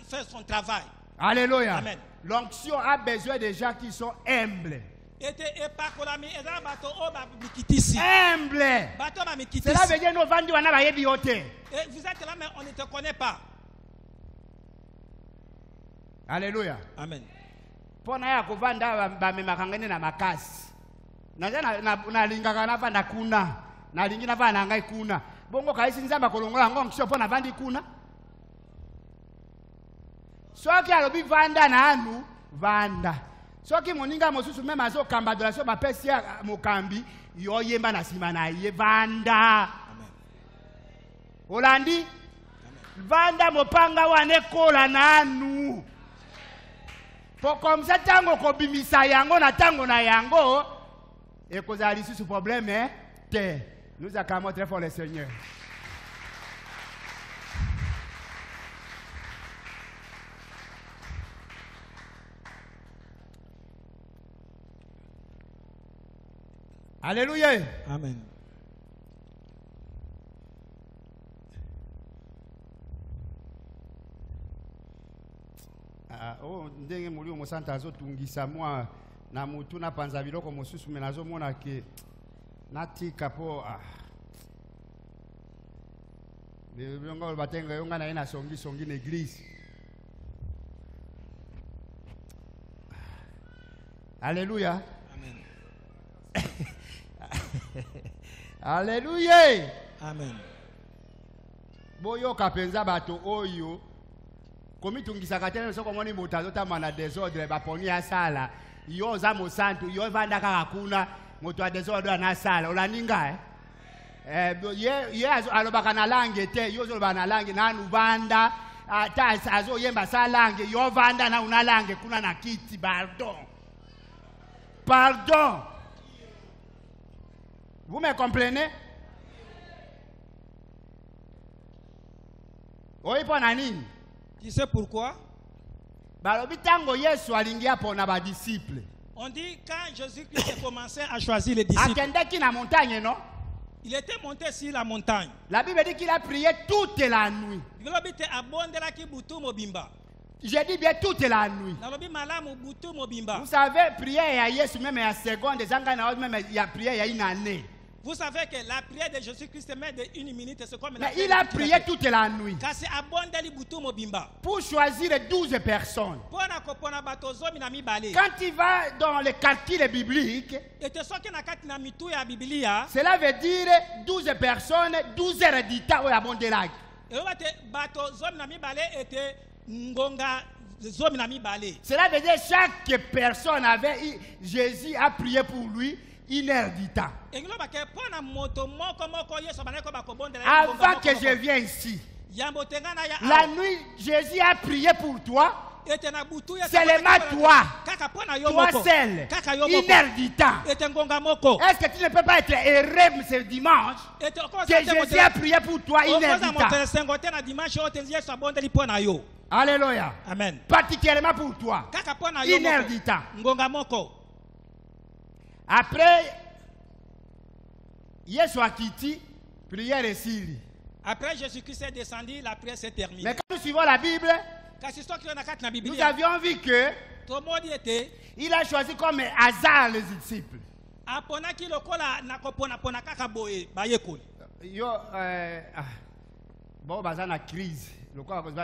faire son travail. Alléluia. Amen. L'onction a besoin de gens qui sont humbles. Humble. Cela veut dire que nous vendons à bioté. Vous êtes là, mais on ne te connaît pas. Alléluia. Amen. Pour na kovanda ba memakangene na makasi. Na lingaka na vanda kuna. Na lingi na vanda ngai kuna. Bongo kaisi nzamba kolongola ngo msho pona vandi kuna. Soki alobi vanda na anu vanda. Soki moninga mosusu même azo kamba de la so bapesi mokambi yo yemba na sima na ye vanda. Amen. Olandi. Amen. Vanda mopanga wane kola na anu. Po comme ça tango ko bimisa yango na tango na yango et kozali sous problème te. Nous acclamons très fort le Seigneur. Alléluia. Amen. Ndenge muli omosanta azotungisa mwa na mutu na panza biloko mosusu me nazomona ke natika po bilongo batenga yonga na ina songi na église. Alléluia. Amen. Alléluia. Amen. Boyo kapenza bato oyo komitungisaka tena soko moni moto azotama na désordre baponi ya sala yo za mosantu yo vanda kaka kuna moto ya désordre na sala olaninga ye alobaka na langue te yo zoloba na langue nanu vanda ata azoyemba sa langue yo vanda na una langue kuna na kiti. Pardon. Vous me comprenez? Oui, pour nani? Tu sais pourquoi? On dit quand Jésus-Christ a commencé à choisir les disciples, il était monté sur la montagne. La Bible dit qu'il a prié toute la nuit. J'ai dit bien toute la nuit. Vous savez, prière à Jésus même à seconde, même il y a prière il y a une année. Vous savez que la prière de Jésus-Christ est de 1 minute, c'est comme la prière. Mais il a prié toute la nuit. Pour choisir 12 personnes. Quand il va dans les calculs bibliques, cela veut dire 12 personnes, 12 heures du temps au Abondelac. Cela veut dire chaque personne avait, Jésus a prié pour lui 1 heure du temps. Avant que je vienne ici, la nuit, Jésus a prié pour toi. Seulement toi, toi seul, 1 heure du temps. Est-ce que tu ne peux pas être heureux ce dimanche que Jésus a prié pour toi 1 heure du temps? Alléluia. Amen. Particulièrement pour toi, 1 heure du temps. Après, Yesu akiti, prière est sili. Après Jésus-Christ est descendu, la prière s'est terminée. Mais quand nous suivons la Bible, nous avions vu que il a choisi comme hasard les disciples. Bon, bazana crise.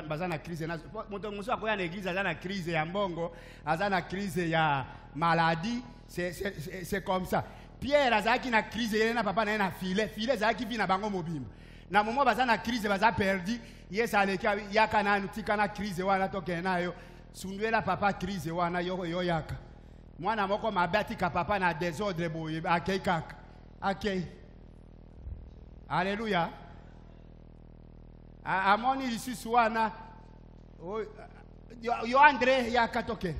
Bazana crise. Moto akoya na église azana crise ya mbongo, azana crise ya maladie. C'est comme ça. Pierre azaki na crise na papa na filet azaki vi na bango mobimba. Na moment bazana crise baza perdu, yes aleka yaka na nutika na crise wana toke nayo. Sunduela papa crise wana yo yaka. Mwana moko mabati ka papa na désordre boye akei kaka. Akei. Alléluia. Amoni lisusu wana Yo André ya katoke.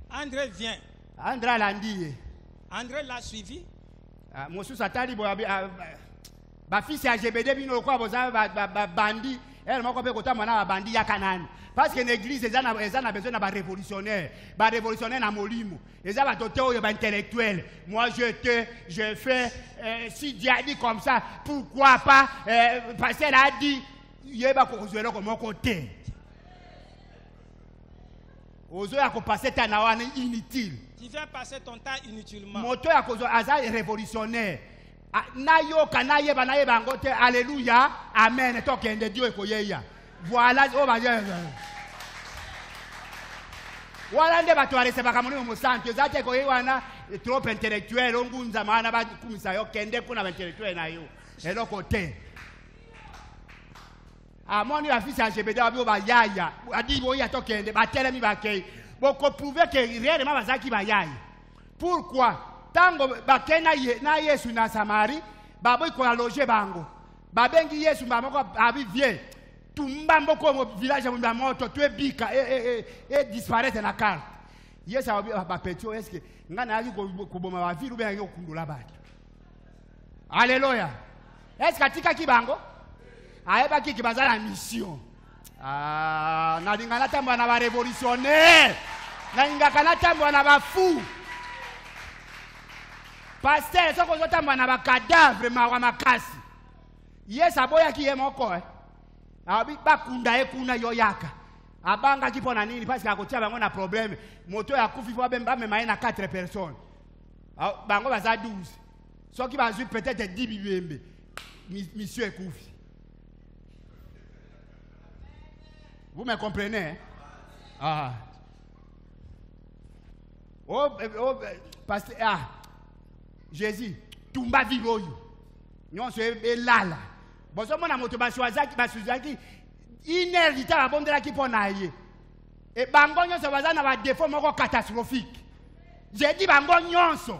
André vient. André landi. André l'a suivi. Mosu satali bo ba fils ya GBD bino kwa boza ba bandi. Elle m'a compris que mwana ba bandi ya kanani. Parce que l'église eza na besoin na ba révolutionnaire. Ba révolutionnaire na molimo. Eza ba toté oyo ba intellectuel. Moi je fais si Dieu a dit comme ça, pourquoi pas pasteur a dit yeba ko kozwela ko moko te. Ozo ya ko passer ta na wana inutile. Tu viens passer ton temps inutilement. Moto ya kozo aza révolutionnaire. Na yoka na yeba ngote alléluia amen tokende Dieu ekoyeya. Voilà oh ba Voilà nde bato aresebaka muri mu santo zate ko yewana trop intellectuel ongunza maana ba kumisa yo kende kuna ba intellectuel na yo. Eloko te. Amoni la fils ya GBD abi ba yaya. Adi bo ya tokende ba telemi ba kei. Boko prouver que réellement bazaki ba yaya. Pourquoi? Tango bakena na Yesu na Samari, baboy ko loger bango. Babengi Yesu mamoko abi vie. Tumba mboko mo village ya moto tu ebika et disparaître na carte. Yesu abi ba petio est-ce que ngana ali ko boma ba ville ou bien yo kundula bato. Alléluia. Est-ce katika kibango? Aeba ki bazala mission. Na lingana tambo na ba révolutionnaire. Na ingaka na tambo na ba fou. Pasteur, ce que tu as un cadavre, ma makasi. Yes, aboya ki yemoko. Abi bakunda ekuna yoyaka. Abanga ki pona nini parce que akotia bango na problème. Moto ya kufi fo bemba me na 4 personnes. Bango baza 12. So ki bazu peut-être 10 bibembe. Monsieur ekufi. Vous me comprenez? Ah. Pasteur, Jésus, tumba vivoyo. Nyon se elala. Bozo mona moto baswazaki inerita babondela ki pona ye. E bango nyonso bazana ba défaut moko catastrophique. J'ai dit bango nyonso.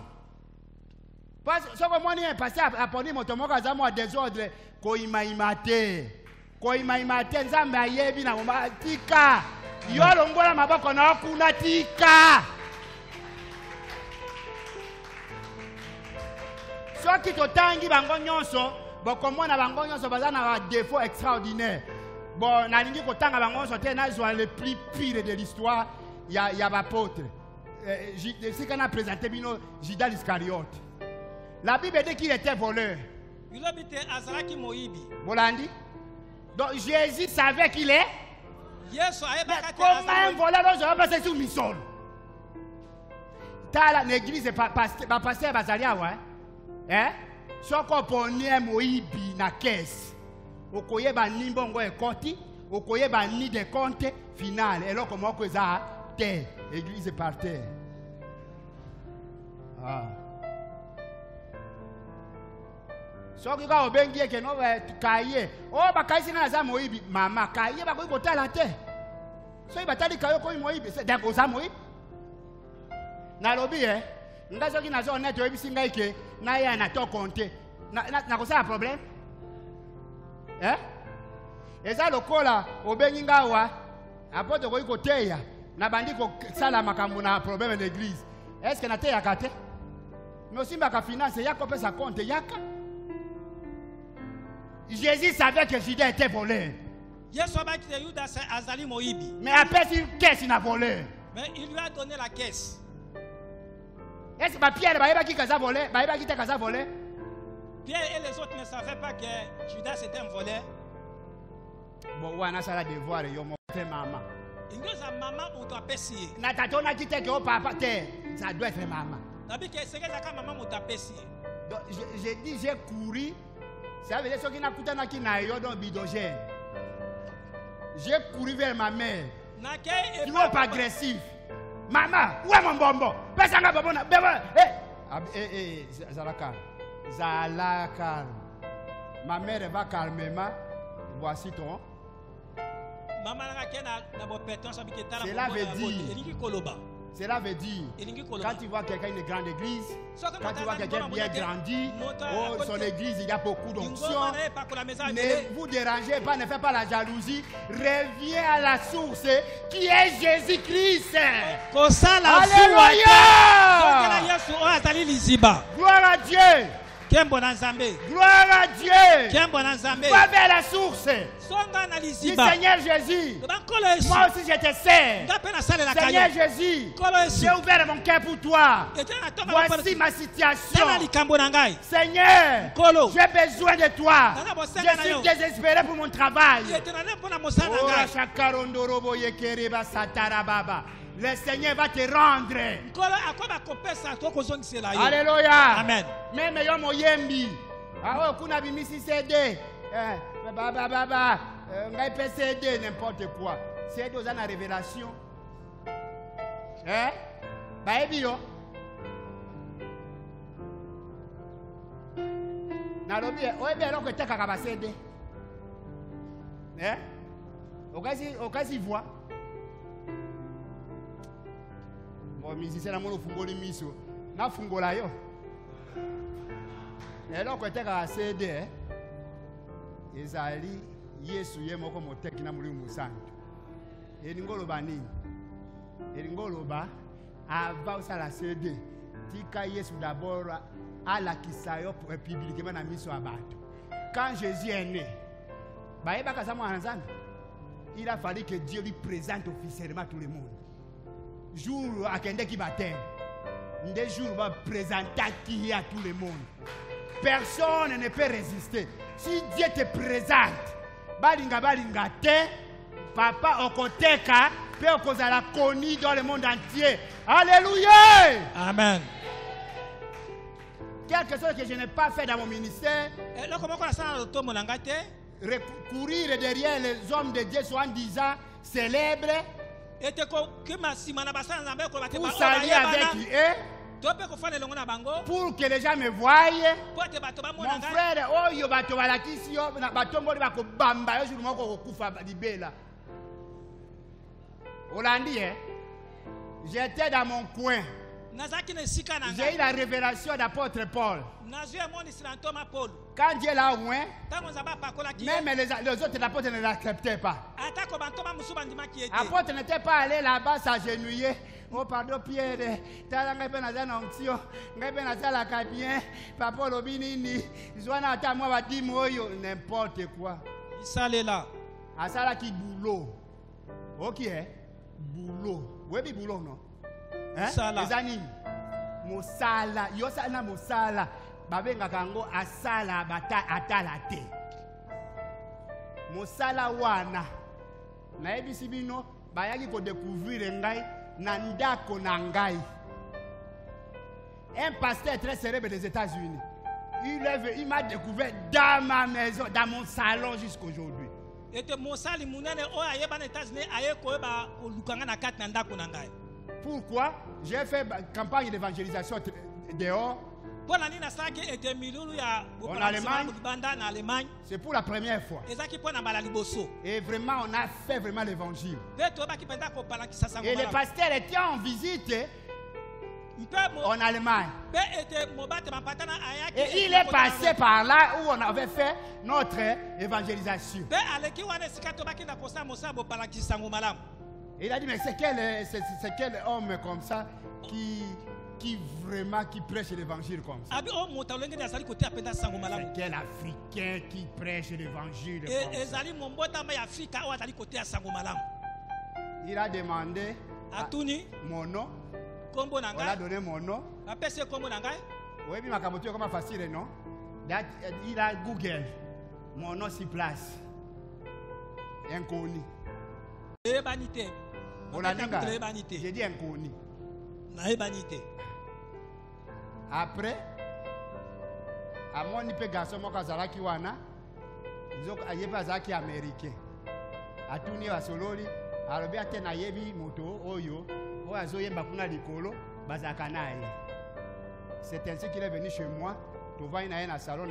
Parce que moi ni passé aponi moto moko azamu a désordre ko imaimate. Ko imaimate nzambe ayebi na tika. Yo longola maboko na kuna tika. So qui totangi bango nyonso boko mona bango nyonso bazana ba défaut extraordinaire. Bon nalingi kotanga bango nyonso te na zo le plus pire de l'histoire ya apôtre. C'est qu'on a présenté bino Judas Iscariote. La Bible dit qu'il était voleur. Il habitait Azaraki Moïbi. Bolandi. Donc Jésus savait qu'il est. Yes, comment un voleur va passer sous mission? T'as l'église pasteur Bazalia ouais. Hein? Soko ponye Moïbi na caisse. Okoye ba nimbongo ekoti, okoye ba ni de compte final. Et là comment que ça terre, église par terre. Ah. Soki ka obengi ke no kaye. Oh ba kaisi na za Moïbi, mama kaye ba ko kotala te. So iba tali kayo ko Moïbi, c'est d'accord ça Moïbi. Na lobi ngazo ki nazo net oyebi singa ike na ya na to compter. Na ko ça problème? Eza lokola obengi ngawa apote ko ikoteya na bandiko sala makambo na problème de l'église. Est-ce que na te yakate? Mais aussi ma finance yako pesa compte yaka. Jésus savait que Judas était voleur. Mais après qu'est-ce qu'il a volé? Mais il lui a donné la caisse. Est-ce que Pierre va volé? Pierre et les autres ne savaient pas que Judas était un voleur. Bon, on a ça la devoir et maman. Il nous a maman on doit payer. Na tatona qui te que papa te, ça doit être maman. Nabi que c'est que maman on doit payer. Donc j'ai dit j'ai couru. Ça veut dire que n'a kutana ki na yo dans bidogène. J'ai couru vers ma mère. Tu n'es pas agressif. Maman, où est mon bonbon? Pesanga bonbon na bébé. Zalaka. Ma mère va calmement. Voici ton. Cela veut dire, quand tu vois quelqu'un une grande église, quand tu vois quelqu'un bien grandi, oh, son église, il y a beaucoup d'onction, ne vous dérangez pas, ne faites pas la jalousie. Reviens à la source qui est Jésus-Christ. Alléluia! Gloire à Dieu! Gloire à Dieu! Va vers la source du Seigneur Jésus. Moi aussi je te sers. Seigneur Jésus, j'ai ouvert mon cœur pour toi. Voici ma situation. Seigneur, j'ai besoin de toi. Je suis désespéré pour mon travail. Le Seigneur va te rendre. Alléluia. Amen. Même yo moyembi. Ah kuna bimisi CD. Ngai pe CD n'importe quoi. CD aux ana révélation. Ba ebi yo. Na lobi o ebi eloko tekaka ba CD. Okasi voix. Bon musicien na mono fungoli miso. Na fungola yo. Eloko eteka CD ezali Yesu ye moko moteki na Mulungu Musantu. Elingoloba nini? Elingoloba ava usala CD. Tika Yesu d'abord à la kisayo publiquement na miso abato. Quand Jésus est né, baeba kasamo anzana. Il a fallu que Dieu lui présente officiellement tout le monde. Jour à kende ki baptême. Des jours va présenter qui à tout le monde. Personne ne peut résister. Si Dieu te présente, balinga te, papa okoteka, peut okozala connu dans le monde entier. Alléluia. Amen. Quelque chose que je n'ai pas fait dans mon ministère. Courir derrière les hommes de Dieu soit en disant célèbre. Pour s'allier avec eux. Pour que les gens me voient. Mon frère, oh yo bato balakisi yo na batomboli bako bamba yo jour moko kokufa libela. Olandi j'étais dans mon coin. J'ai eu la révélation d'apôtre Paul. Quand Dieu l'a oint, même les autres apôtres ne l'acceptaient pas. L'apôtre n'était pas allé là-bas s'agenouiller. Oh pardon Pierre, n'importe quoi. Asala qui boulot. Ok, boulot. Oui, boulot non. Les animes. Mosala, yosala mosala. Babenga kango asala bata atalate. Mosala wana. Na ebisi bino bayaki ko découvrir ngai na ndako na ngai. Un pasteur très célèbre des États-Unis. Il m'a découvert dans ma maison, dans mon salon jusqu'aujourd'hui. Pourquoi? J'ai fait campagne d'évangélisation dehors. En Allemagne. C'est pour la première fois. Et vraiment, on a fait vraiment l'évangile. Et le pasteur était en visite en Allemagne. Et il est passé par là où on avait fait notre évangélisation. Il a dit, mais c'est quel homme comme ça qui vraiment qui prêche l'évangile comme ça? C'est quel Africain qui prêche l'évangile comme ça? Il a demandé mon nom. On a donné mon nom. Oui, mais ma comment facile, non? Il a Google. Mon nom s'y place. Inconnu. J'ai dit inconnu. Après, à mon ipé garçon, mon kazalaki wana, il y a américain. A tourné à Sololi, à l'obéité na yebi moto, oyo, oazoye bakuna likolo, bazakanaye. C'est ainsi qu'il est venu chez moi. Tu vas dans un salon,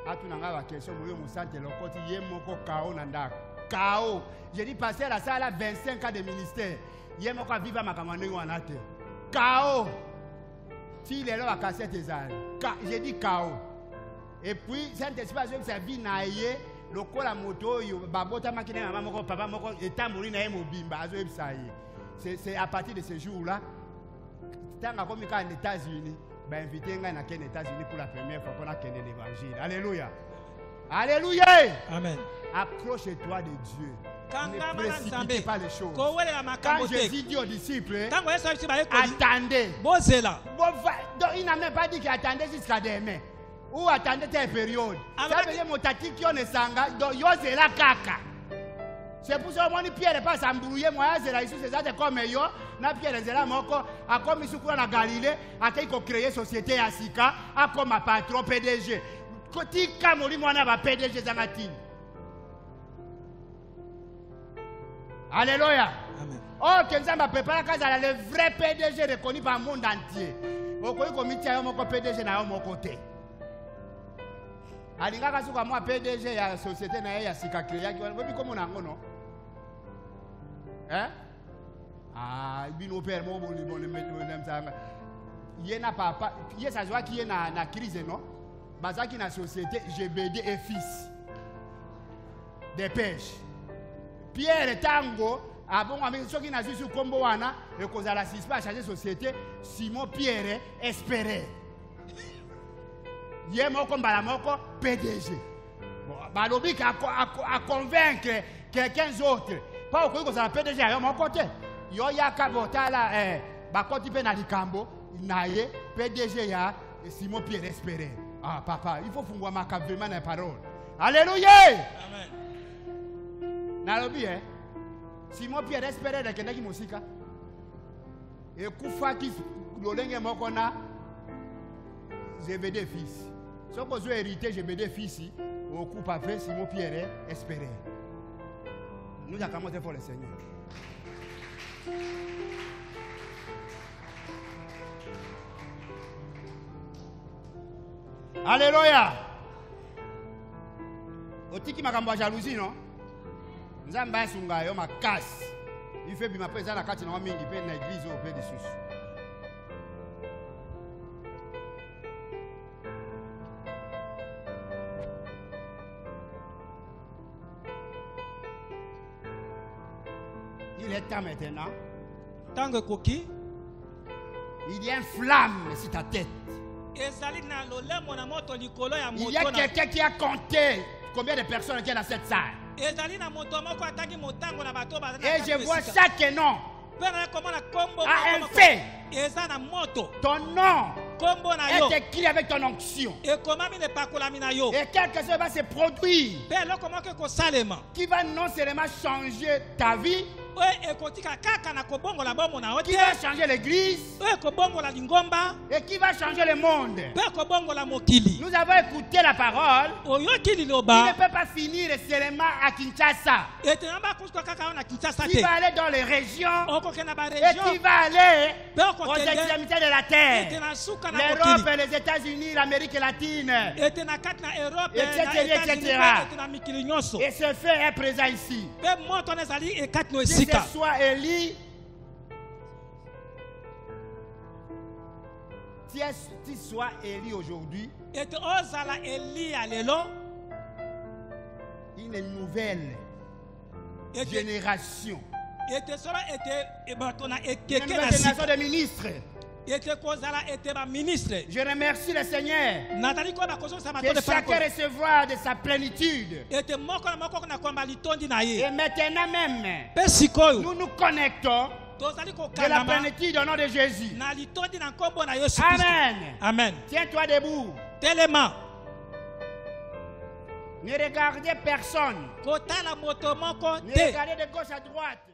à tout le monde, question, je me sens le côté, je me kao nandako. chaos. J'ai dit, pasteur, ça a 25 ans de ministère. Il y a encore vivre ma camarade ou en athée. Chaos. Si les gens ont cassé tes âges. J'ai dit chaos. Et puis, cet espace où ça vit naïe, le col la moto, babota makine maman papa moko et tambourine na mobimba azo ebsaye. C'est à partir de ce jour-là, tant comme quand aux États-Unis, ben invité nga na ken États-Unis pour la première fois qu'on a connu l'évangile. Alléluia. Alléluia. Amen. Accroche-toi de Dieu. Ne précipite pas les choses. Quand Jésus dit aux disciples, attendez. Donc il n'a même pas dit qu'il attendait jusqu'à demain. Ou attendez telle période. Ça veut dire que tati qui on est sanga, donc yo la kaka. C'est pour ça que Pierre n'est pas s'embrouiller. Moi, c'est là, c'est comme yo. Na Pierre est là, moko. A comme ici pour la Galilée, a qui a créé société à Sika, a comme un patron PDG. Côté Kamoli, moi, on a PDG Zangatine. Alléluia. Amen. Oh, Kenza m'a préparé le vrai PDG reconnu par le monde entier. Vous voyez comme il y a un PDG à mon côté. Alinga kasuka moi PDG ya société na ya sika créé qui va comme on a non. Hein? Ah, bino père mo bon même ça. Yena papa, yesa joie qui est na crise non? Bazaki na société GBD et fils. Des pêches. Pierre Tango, ah bon, avec ceux qui n'ont pas su combo wana, et qu'on a la pas changer société, Simon Pierre espérait. Yé moko mbalamoko PDG. Bon, balobi à convaincre quelqu'un d'autre. Pas au que ça PDG à mon côté. Yo ya kabota la ba koti pe na likambo, naye PDG ya Simon Pierre espérait. Ah papa, il faut fungwa maka vraiment na parole. Alléluia. Amen. Nalobi Simon Pierre espérait de kendaki musika. Et kufa ki lolenge moko na GBD fils. Si vous avez hérité GBD fils, au coup parfait Simon Pierre espérait. Nous avons commencé pour le Seigneur. Alléluia. Otiki makambo jalousie non? Nzamba sunga yo makasi. Il fait bima présent na kati na mingi pe na église au pe de sus. Il est temps maintenant. Tant que coquille. Il y a une flamme sur ta tête. Il y a quelqu'un qui a compté combien de personnes il y a dans cette salle. Et je vois chaque nom a un fait. Ton nom est écrit avec ton onction. Et quelque chose va se produire qui va non seulement changer ta vie, qui va changer l'église et qui va changer le monde. Nous avons écouté la parole. Il ne peut pas finir seulement à Kinshasa. Il va aller dans les régions et qui va aller aux extrémités de la terre. L'Europe, les États-Unis, l'Amérique latine, etc. Et ce fait est présent ici. Si ce soit Élie, si soit Élie aujourd'hui, une nouvelle génération, une génération de ministres. Je remercie le Seigneur que chacun recevra de sa plénitude. Et maintenant même, nous nous connectons de la plénitude au nom de Jésus. Amen. Amen. Tiens-toi debout. Tellement. Ne regardez personne. Ne regardez de gauche à droite.